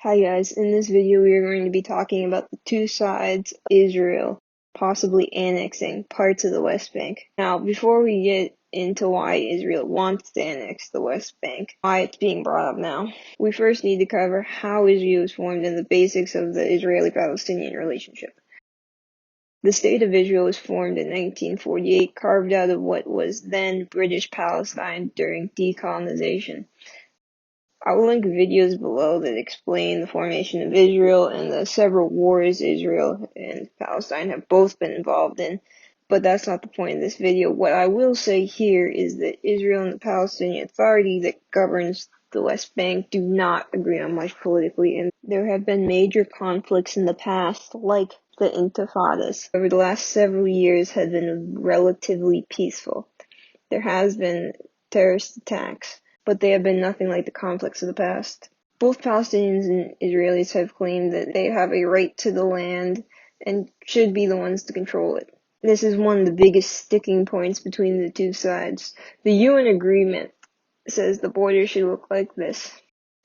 Hi guys, in this video we are going to be talking about the two sides of Israel possibly annexing parts of the West Bank. Now, before we get into why Israel wants to annex the West Bank, why it's being brought up now, we first need to cover how Israel was formed and the basics of the Israeli-Palestinian relationship. The State of Israel was formed in 1948, carved out of what was then British Palestine during decolonization. I will link videos below that explain the formation of Israel and the several wars Israel and Palestine have both been involved in, but that's not the point of this video. What I will say here is that Israel and the Palestinian Authority that governs the West Bank do not agree on much politically, and there have been major conflicts in the past, like the Intifadas. Over the last several years have been relatively peaceful. There has been terrorist attacks, but they have been nothing like the conflicts of the past. Both Palestinians and Israelis have claimed that they have a right to the land and should be the ones to control it. This is one of the biggest sticking points between the two sides. The UN agreement says the border should look like this,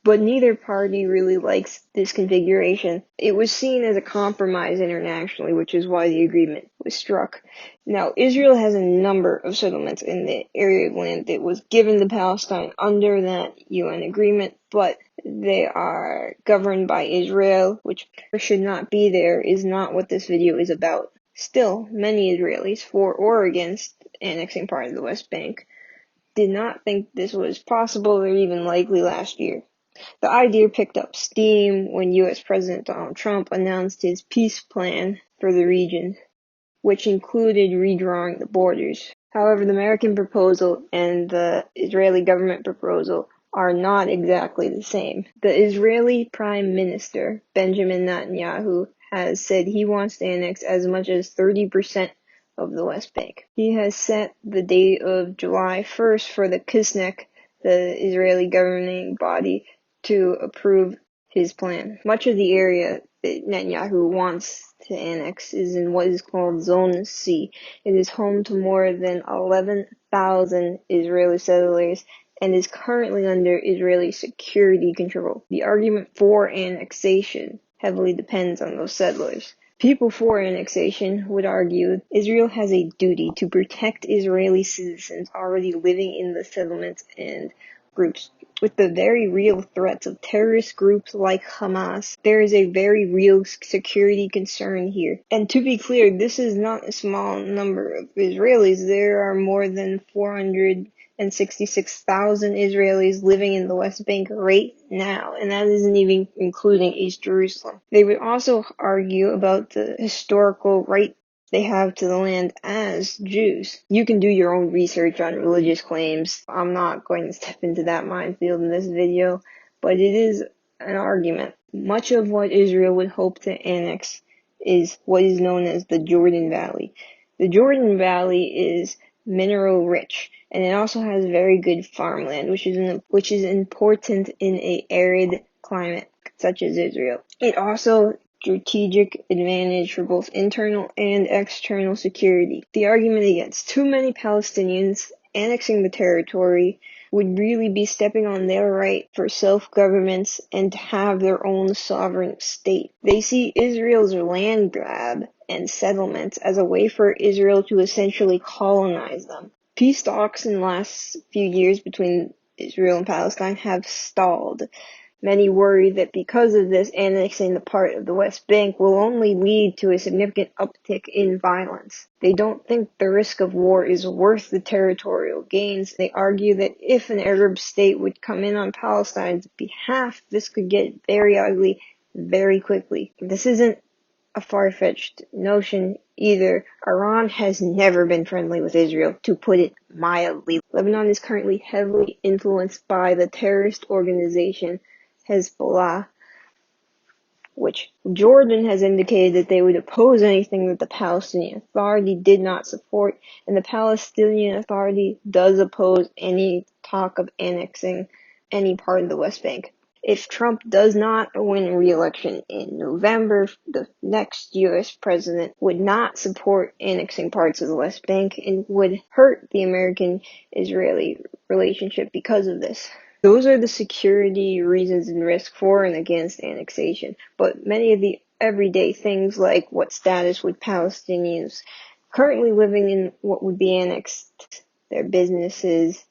but neither party really likes this configuration. It was seen as a compromise internationally, which is why the agreement was struck. Now, Israel has a number of settlements in the area of land that was given to Palestine under that UN agreement, but they are governed by Israel, which should not be there, is not what this video is about. Still, many Israelis, for or against annexing part of the West Bank, did not think this was possible or even likely last year. The idea picked up steam when U.S. President Donald Trump announced his peace plan for the region, which included redrawing the borders. However, the American proposal and the Israeli government proposal are not exactly the same. The Israeli Prime Minister, Benjamin Netanyahu, has said he wants to annex as much as 30% of the West Bank. He has set the date of July 1st for the Knesset, the Israeli governing body, to approve his plan. Much of the area that Netanyahu wants to annex is in what is called Zone C. It is home to more than 11,000 Israeli settlers and is currently under Israeli security control. The argument for annexation heavily depends on those settlers. People for annexation would argue Israel has a duty to protect Israeli citizens already living in the settlements and groups. With the very real threats of terrorist groups like Hamas, there is a very real security concern here. And to be clear, this is not a small number of Israelis. There are more than 466,000 Israelis living in the West Bank right now, and that isn't even including East Jerusalem. They would also argue about the historical right they have to the land as Jews. You can do your own research on religious claims. I'm not going to step into that minefield in this video, but it is an argument. Much of what Israel would hope to annex is what is known as the Jordan Valley. The Jordan Valley is mineral rich, and it also has very good farmland, which is important in a arid climate such as Israel. It also strategic advantage for both internal and external security. The argument against too many Palestinians annexing the territory would really be stepping on their right for self-governance and to have their own sovereign state. They see Israel's land grab and settlements as a way for Israel to essentially colonize them. Peace talks in the last few years between Israel and Palestine have stalled. Many worry that because of this, annexing the part of the West Bank will only lead to a significant uptick in violence. They don't think the risk of war is worth the territorial gains. They argue that if an Arab state would come in on Palestine's behalf, this could get very ugly very quickly. This isn't a far-fetched notion either. Iran has never been friendly with Israel, to put it mildly. Lebanon is currently heavily influenced by the terrorist organization Hezbollah, which Jordan has indicated that they would oppose anything that the Palestinian Authority did not support, and the Palestinian Authority does oppose any talk of annexing any part of the West Bank. If Trump does not win re-election in November, the next U.S. president would not support annexing parts of the West Bank and would hurt the American-Israeli relationship because of this. Those are the security reasons and risk for and against annexation. But many of the everyday things like what status would Palestinians currently living in what would be annexed, their businesses,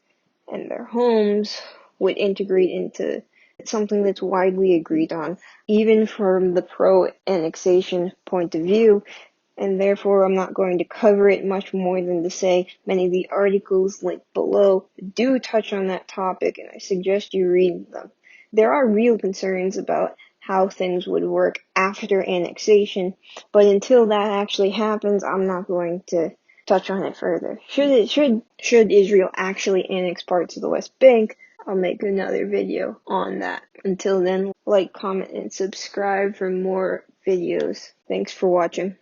and their homes would integrate into something that's widely agreed on, even from the pro-annexation point of view, and therefore I'm not going to cover it much more than to say many of the articles linked below do touch on that topic, and I suggest you read them. There are real concerns about how things would work after annexation, but until that actually happens, I'm not going to touch on it further. Should Israel actually annex parts of the West Bank, I'll make another video on that. Until then, like, comment, and subscribe for more videos. Thanks for watching.